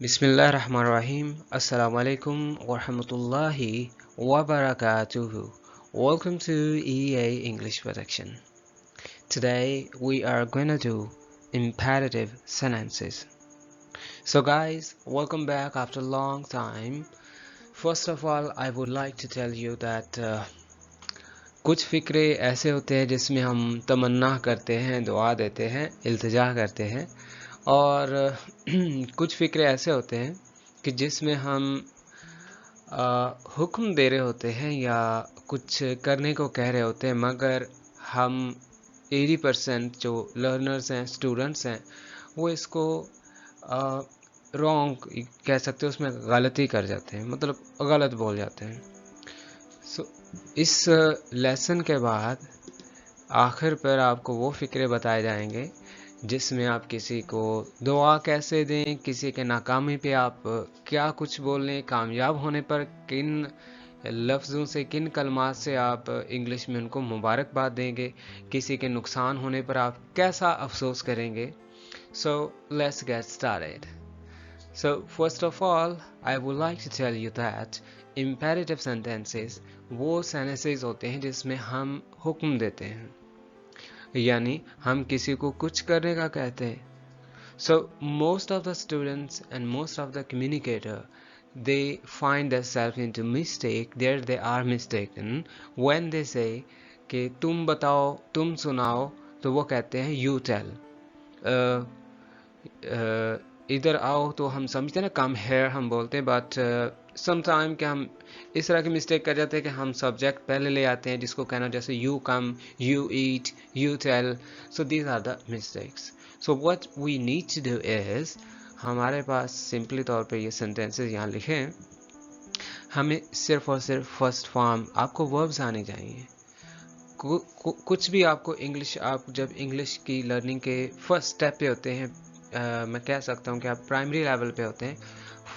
Bismillahirrahmanirrahim. Assalamu alaikum wa rahmatullahi wa barakatuhu. Welcome to EA English Production. Today we are going to do imperative sentences. So guys, welcome back after a long time. First of all, I would like to tell you that कुछ फ़िक्रे ऐसे होते हैं जिसमें हम तमन्ना करते हैं, दुआ देते हैं, इल्तिजा करते हैं और कुछ फ़िक्रे ऐसे होते हैं कि जिसमें हम हुक्म दे रहे होते हैं या कुछ करने को कह रहे होते हैं, मगर हम 80% जो लर्नर्स हैं, स्टूडेंट्स हैं, वो इसको रॉन्ग कह सकते हैं, उसमें गलती कर जाते हैं, मतलब गलत बोल जाते हैं। सो इस लेसन के बाद आखिर पर आपको वो फ़िक्रे बताए जाएंगे जिसमें आप किसी को दुआ कैसे दें, किसी के नाकामी पे आप क्या कुछ बोलें, कामयाब होने पर किन लफ्ज़ों से, किन कलमात से आप इंग्लिश में उनको मुबारकबाद देंगे, किसी के नुकसान होने पर आप कैसा अफसोस करेंगे। So let's get started. So first of all, I would like to tell you that imperative sentences वो sentences होते हैं जिसमें हम हुक्म देते हैं, यानी हम किसी को कुछ करने का कहते हैं. So most of the students and most of the communicator, they find themselves into mistake, there they are mistaken when they say कि तुम बताओ, तुम सुनाओ, तो वो कहते हैं you tell. इधर आओ तो हम समझते हैं ना, कम हेयर हम बोलते हैं, बट समटाइम कि हम इस तरह की मिस्टेक कर जाते हैं कि हम सब्जेक्ट पहले ले आते हैं जिसको कहना, जैसे you come, you eat, you tell. So these are the mistakes. So what we need to do is, हमारे पास सिंपली तौर पे ये सेंटेंसेस यहाँ लिखे हैं. हमें सिर्फ और सिर्फ फर्स्ट फॉर्म आपको वर्ब्स आने चाहिए. कुछ भी आपको इंग्लिश, आप जब इंग्लिश की लर्निंग के फर्स्ट स्टेप पे होते हैं, मैं कह सकता हूँ कि आप प्राइमरी लेवल पे होते हैं,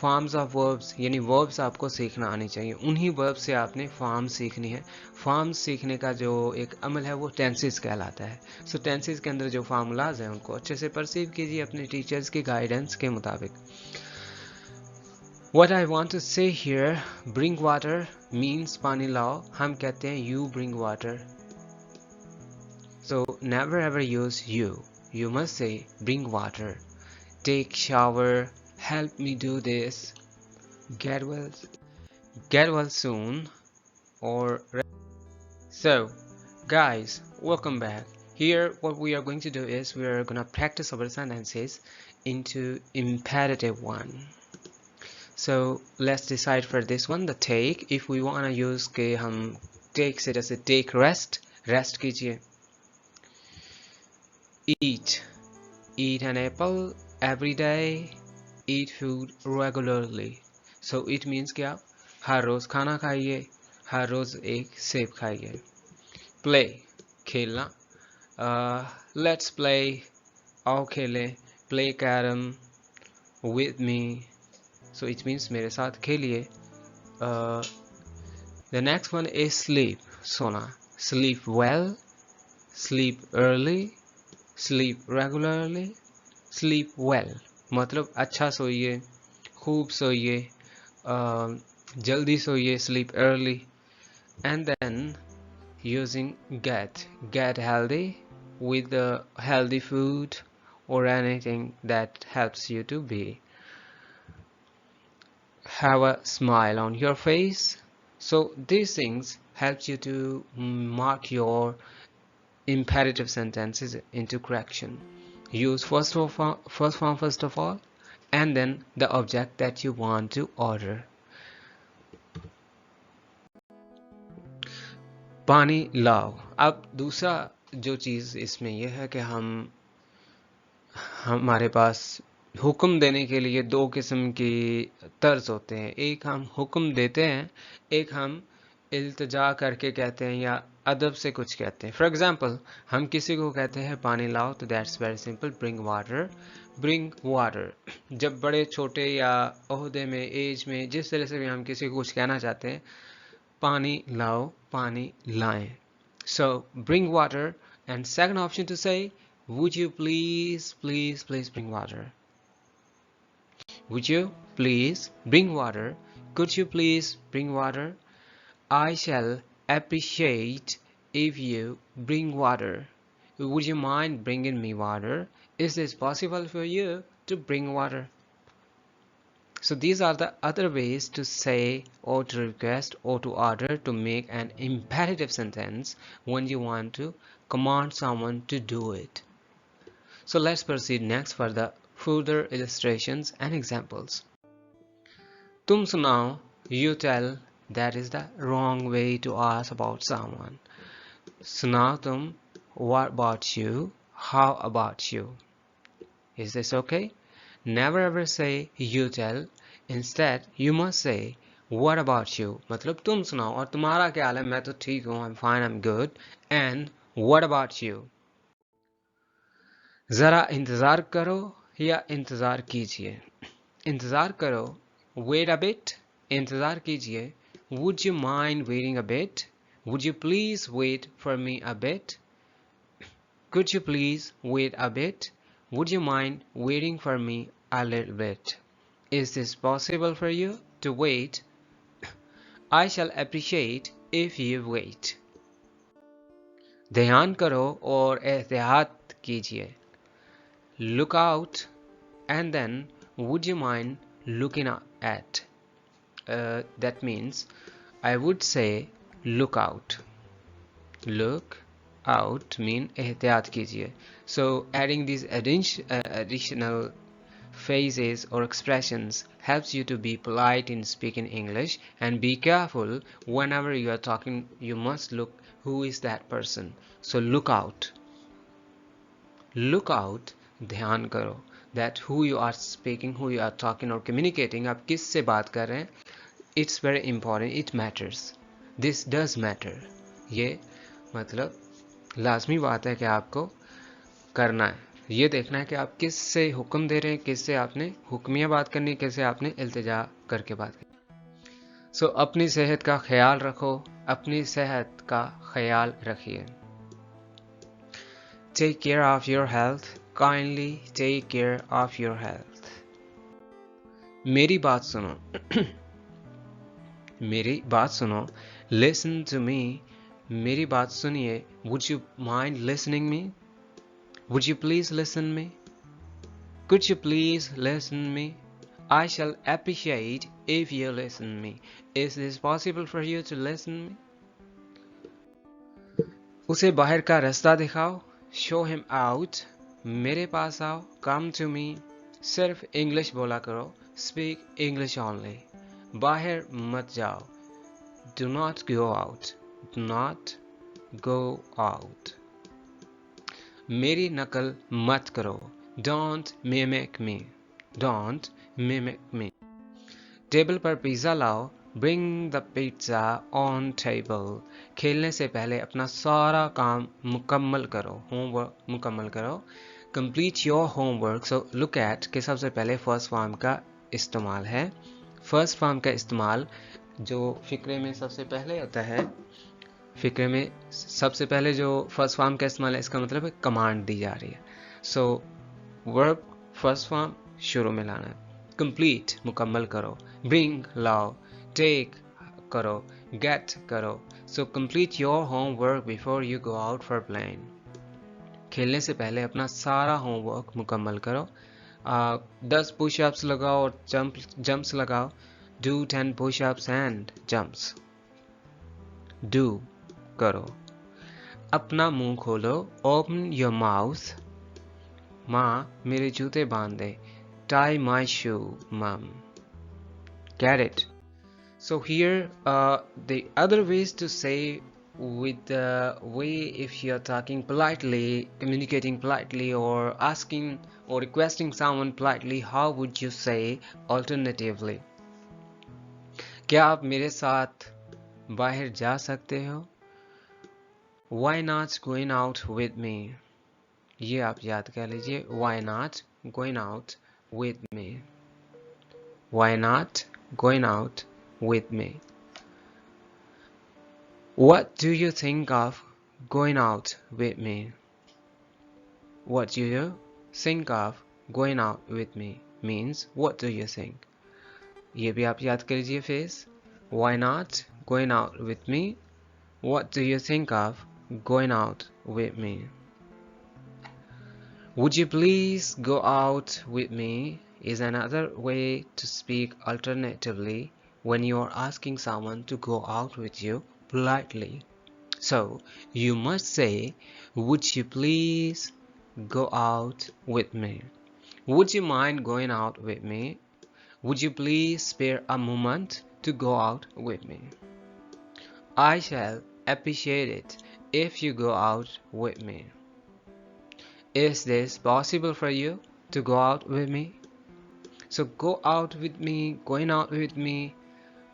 फॉर्म्स ऑफ वर्ब्स यानी वर्ब्स आपको सीखना आनी चाहिए. उन्हीं वर्ब्स से आपने फॉर्म सीखनी है. फॉर्म्स सीखने का जो एक अमल है वो टेंसेस कहलाता है. सो टेंसेस के अंदर जो फार्मूलाज हैं उनको अच्छे से परसीव कीजिए अपने टीचर्स के गाइडेंस के मुताबिक. What I want to say here, bring water means पानी लाओ. हम कहते हैं you bring water. So never ever use you. You must say bring water. Take shower. Help me do this. Get well soon. Or so, guys, welcome back. Here, what we are going to do is we are gonna practice our sentences into imperative one. So let's decide for this one, the take. If we wanna use के हम take से जैसे take rest कीजिए. Eat an apple every day. Eat food regularly. So it means कि आप हर रोज खाना खाइए, हर रोज एक सेब खाइए. Play खेलना. Let's play. आओ खेलें. Play carom with me. So it means मेरे साथ खेलिए. The next one is sleep. सोना. Sleep well. Sleep early. Sleep regularly. Sleep well मतलब अच्छा सोइए, खूब सोइए, जल्दी सोइए, sleep early. And then using get healthy with the healthy food or anything that helps you to be. Have a smile on your face. So these things helps you to mark your imperative sentences into correction. Use first form first of all, and then the object that you want to order. पानी लाओ. अब दूसरा जो चीज़ इसमें यह है कि हमारे पास हुक्म देने के लिए दो किस्म की तर्ज होते हैं. एक हम हुक्म देते हैं, एक हम इल्तिजा करके कहते हैं या अदब से कुछ कहते हैं. फॉर एग्जाम्पल, हम किसी को कहते हैं पानी लाओ, तो that's very simple, bring water. जब बड़े छोटे या ओहदे में, एज में, जिस तरह से भी हम किसी को कुछ कहना चाहते हैं, पानी लाओ, पानी लाएं. So bring water, and second option to say, would you please bring water. Would you please bring water? Could you please bring water? I shall appreciate if you bring water. Would you mind bringing me water? Is this possible for you to bring water? So these are the other ways to say or to request or to order to make an imperative sentence when you want to command someone to do it. So let's proceed next for the further illustrations and examples. Tum sunao, you tell, that is the wrong way to ask about someone. Sunao tum, what about you? How about you? Is this okay? Never ever say you tell. Instead, you must say what about you? मतलब तुम सुनाओ और तुम्हारा क्या हाल है? मैं तो ठीक हूँ. I'm fine, I'm good. And what about you? जरा इंतजार करो या इंतजार कीजिए. इंतजार करो. Wait a bit. इंतजार कीजिए. Would you mind waiting a bit? Would you please wait for me a bit? Could you please wait a bit? Would you mind waiting for me a little bit? Is this possible for you to wait? I shall appreciate if you wait. ध्यान करो और एहतियात कीजिए. Look out, and then would you mind looking at? That means I would say look out. Look out mean एहतियात कीजिए. So adding these additional phrases or expressions helps you to be polite in speaking English, and be careful whenever you are talking. You must look who is that person. So look out. Look out. ध्यान करो. That who you are speaking, who you are talking or communicating, आप किस से बात कर रहे हैं. It's very important. It matters. This does matter. ये मतलब लाजमी बात है कि आपको करना है. ये देखना है कि आप किस से हुक्म दे रहे हैं, किस से आपने हुक्मिया बात करनी, कैसे आपने इल्तिजा करके बात करनी. सो अपनी सेहत का ख्याल रखो. अपनी सेहत का ख्याल रखिए. Take care of your health. Kindly take care of your health. मेरी बात सुनो. मेरी बात सुनो. Listen to me. मेरी बात सुनिए. Would you mind listening me? Would you please listen me? Could you please listen me? I shall appreciate if you listen me. Is this possible for you to listen me? उसे बाहर का रास्ता दिखाओ. Show him out. मेरे पास आओ. Come to me. सिर्फ English बोला करो. Speak English only. बाहर मत जाओ. Do not go out. Do not go out. मेरी नकल मत करो. Don't mimic me. Don't mimic me. Table पर पिज़्ज़ा लाओ. Bring the pizza on table. खेलने से पहले अपना सारा काम मुकम्मल करो. होमवर्क मुकम्मल करो. Complete your homework. So look at कि सबसे पहले फर्स्ट फॉर्म का इस्तेमाल है. फर्स्ट फॉर्म का इस्तेमाल जो फिक्रे में सबसे पहले होता है. फिक्रे में सबसे पहले जो फर्स्ट फॉर्म का इस्तेमाल है, इसका मतलब है कमांड दी जा रही है. सो वर्ब फर्स्ट फॉर्म शुरू में लाना है. कंप्लीट मुकम्मल करो. ब्रिंग लाओ. टेक करो. गेट करो. So complete your homework before you go out for playing. खेलने से पहले अपना सारा होमवर्क मुकम्मल करो. 10 पुशअप्स लगाओ और जंप्स लगाओ. Do 10 pushups and jumps. Do करो. अपना मुंह खोलो. Open your mouth. माँ मेरे जूते बांध दे. Tie my shoe, mom. Get it? So here the other ways to say with the way if you're talking politely, communicating politely, or asking or requesting someone politely, how would you say alternatively? क्या आप मेरे साथ बाहर जा सकते हो? Why not going out with me? ये आप याद कर लीजिए. Why not going out with me? Why not going out with me? What do you think of going out with me? What do you think of going out with me? means what do you think? ये भी आप याद कर लीजिए phrase. Why not going out with me? What do you think of going out with me? Would you please go out with me is another way to speak alternatively when you are asking someone to go out with you politely. So you must say, would you please go out with me? Would you mind going out with me? Would you please spare a moment to go out with me? I shall appreciate it if you go out with me. Is this possible for you to go out with me? So go out with me, going out with me,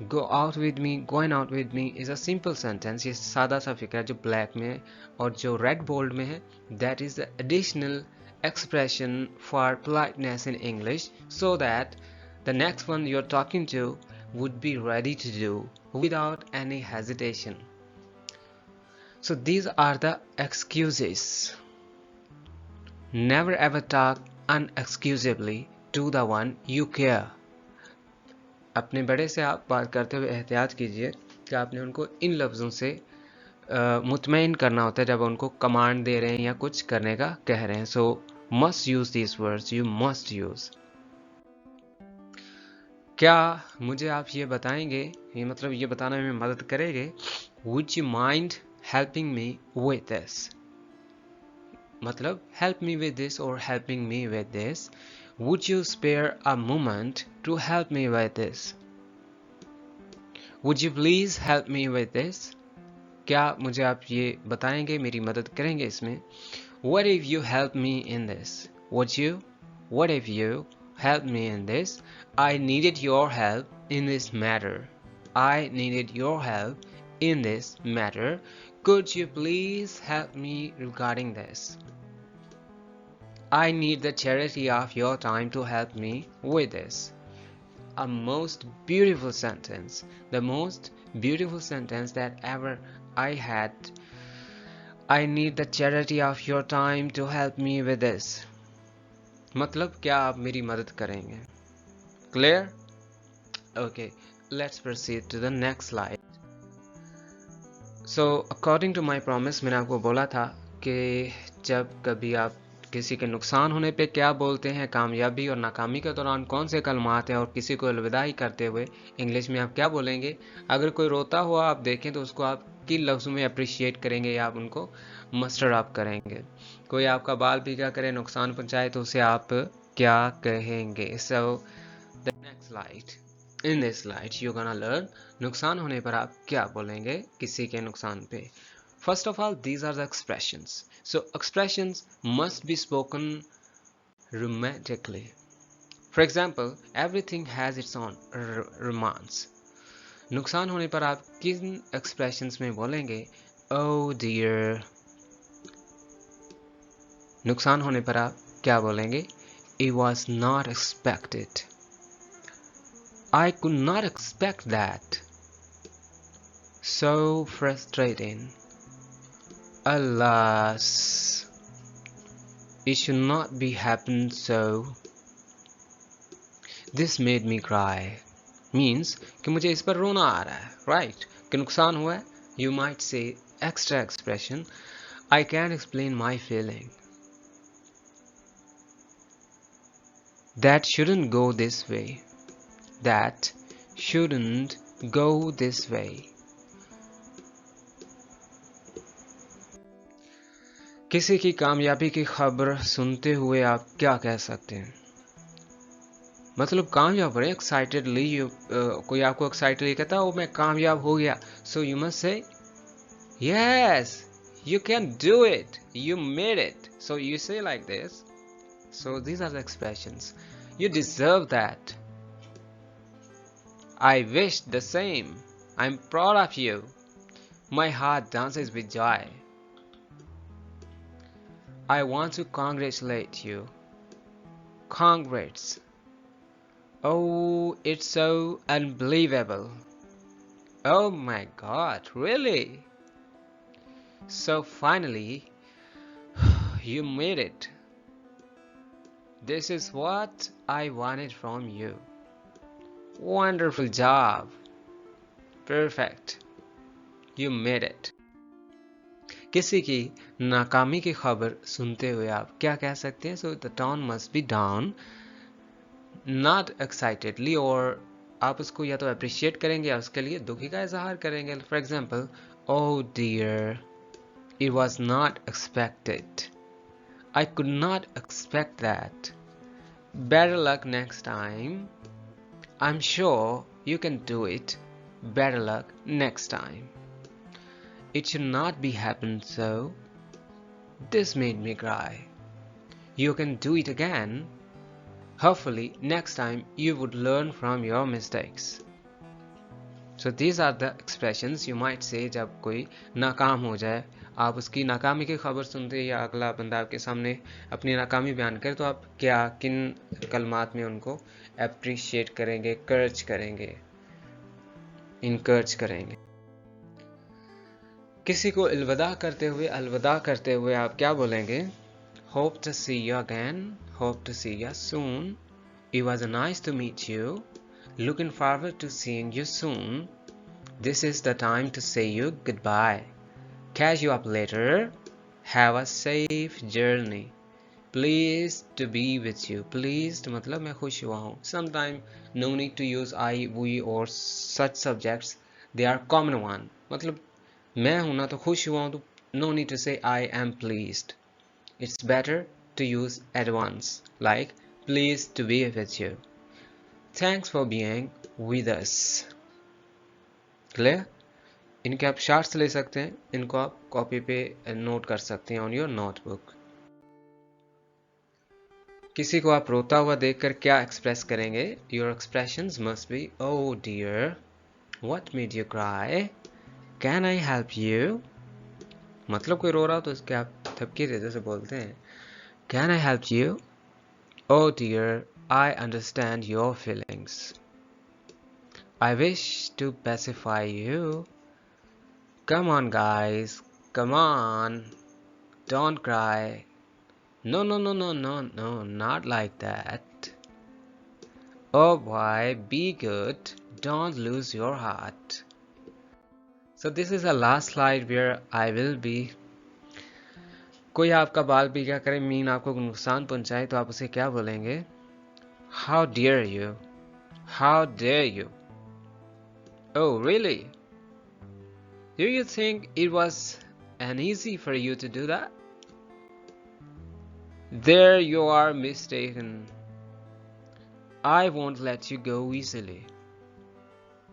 go out with me, going out with me is a simple sentence. ये सादा सा फिक्र है जो black में है और जो रेड बोल्ड में है. That is the additional expression for politeness in English so that the next one you're talking to would be ready to do without any hesitation. So these are the excuses. Never ever talk unexcusably to the one you care. अपने बड़े से आप बात करते हुए एहतियात कीजिए कि आपने उनको इन लफ्ज़ों से मुतमईन करना होता है जब उनको कमांड दे रहे हैं या कुछ करने का कह रहे हैं. सो must use these words, you must use. क्या मुझे आप ये बताएंगे, ये मतलब ये बताने में मदद करेंगे? Would you mind helping me with this? मतलब help me with this or helping me with this. Would you spare a moment to help me with this? Would you please help me with this? क्या मुझे आप ये बताएंगे, मेरी मदद करेंगे इसमें? What if you help me in this? Would you? What if you help me in this? I needed your help in this matter. I needed your help in this matter. Could you please help me regarding this? I need the charity of your time to help me with this. A most beautiful sentence, the most beautiful sentence that ever I had. I need the charity of your time to help me with this. मतलब क्या आप मेरी मदद करेंगे? Clear? Okay, let's proceed to the next slide. So according to my promise, मैंने आपको बोला था कि जब कभी आप किसी के नुकसान होने पे क्या बोलते हैं, कामयाबी और नाकामी के दौरान कौन से कलमात हैं, और किसी को अलविदाई करते हुए इंग्लिश में आप क्या बोलेंगे. अगर कोई रोता हुआ आप देखें तो उसको आप किन लफ्ज़ों में अप्रिशिएट करेंगे या आप उनको मस्टर अप करेंगे. कोई आपका बाल पीका करे, नुकसान पहुंचाए तो उसे आप क्या कहेंगे. So the next slide. In this slide you gonna learn नुकसान होने पर आप क्या बोलेंगे किसी के नुकसान पे. First of all, these are the expressions. So expressions must be spoken romantically. For example, everything has its own romance. नुकसान होने पर आप किन expressions में बोलेंगे? Oh dear. नुकसान होने पर आप क्या बोलेंगे? It was not expected. I could not expect that. So frustrating. Alas, it should not be happened so. This made me cry. Means कि मुझे इस पर रोना आ रहा है, right? कि नुकसान हुआ है. You might say extra expression. I can't explain my feeling. That shouldn't go this way. That shouldn't go this way. किसी की कामयाबी की खबर सुनते हुए आप क्या कह सकते हैं? मतलब कामयाब हो रहे हैं, एक्साइटेडली. कोई आपको एक्साइटेडली कहता है, ओ मैं कामयाब हो गया. So you must say yes you can do it, you made it. So you say like this. So these are the expressions. You deserve that. I wish the same. I am proud of you. My heart dances with joy. I want to congratulate you. Congrats. Oh, it's so unbelievable. Oh my God, really? So finally, you made it. This is what I wanted from you. Wonderful job. Perfect. You made it. किसी की नाकामी की खबर सुनते हुए आप क्या कह सकते हैं? So the tone must be down, not excitedly, और आप उसको या तो अप्रिशिएट करेंगे या उसके लिए दुखी का इजहार करेंगे. For example, oh dear, it was not expected. I could not expect that. Better luck next time. I'm sure you can do it. Better luck next time. It should not be happened so. This made me cry. You can do it again. Hopefully next time you would learn from your mistakes. So these are the expressions you might say जब कोई नाकाम हो जाए, आप उसकी नाकामी की खबर सुनते या अगला बंदा आपके सामने अपनी नाकामी बयान करे, तो आप क्या किन कलमात में उनको अप्रिशिएट करेंगे, कर्ज करेंगे, इनकर्ज करेंगे. किसी को अलविदा करते हुए आप क्या बोलेंगे? Hope to see you again. Hope to see you soon. It was nice to meet you. Looking forward to seeing you soon. This is the time to say you goodbye. Catch you up later. Have a safe journey. Pleased to be with you. Pleased मतलब मैं खुश हुआ हूँ. Sometimes no need to use I, we or such subjects. They are common one. मतलब मैं हूं ना तो खुश हुआ हूं, तो no need to say I am pleased. It's better to use advance, like pleased to be with you. Thanks for being with us. Clear? इनके आप शार्ट्स ले सकते हैं, इनको आप कॉपी पे नोट कर सकते हैं ऑन योर नोटबुक. किसी को आप रोता हुआ देखकर क्या एक्सप्रेस करेंगे? Your expressions must be, oh dear, what made you cry? Can I help you? मतलब कोई रो रहा हो तो इसके आप थपकी दे जैसे बोलते हैं, Can I help you? Oh dear, I understand your feelings. I wish to pacify you. Come on guys, come on, don't cry. No, no, no, no, no, no, not like that. Oh boy, be good, don't lose your heart. So this is the last slide where I will be. कोई आपका बाल पीका करे, mean आपको नुकसान पहुंचाए, तो आप उसे क्या बोलेंगे? How dare you? How dare you? Oh really? Do you think it was an easy for you to do that? There you are mistaken. I won't let you go easily.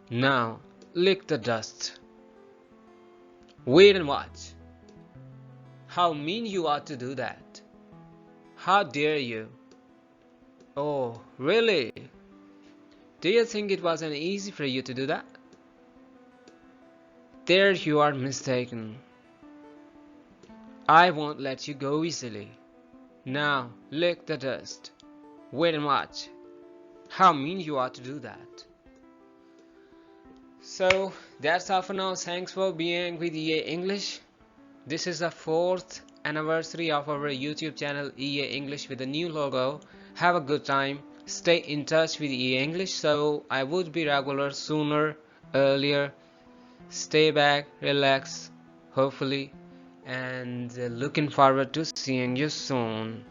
Now lick the dust. Wait and watch. How mean you are to do that. How dare you? Oh, really? Do you think it was an easy for you to do that? There you are mistaken. I won't let you go easily. Now lick the dust. Wait and watch. How mean you are to do that. So that's all for now. Thanks for being with EA English. This is the 4th anniversary of our YouTube channel EA English with a new logo. Have a good time. Stay in touch with EA English, so I would be regular sooner, earlier. Stay back, relax, hopefully, and looking forward to seeing you soon.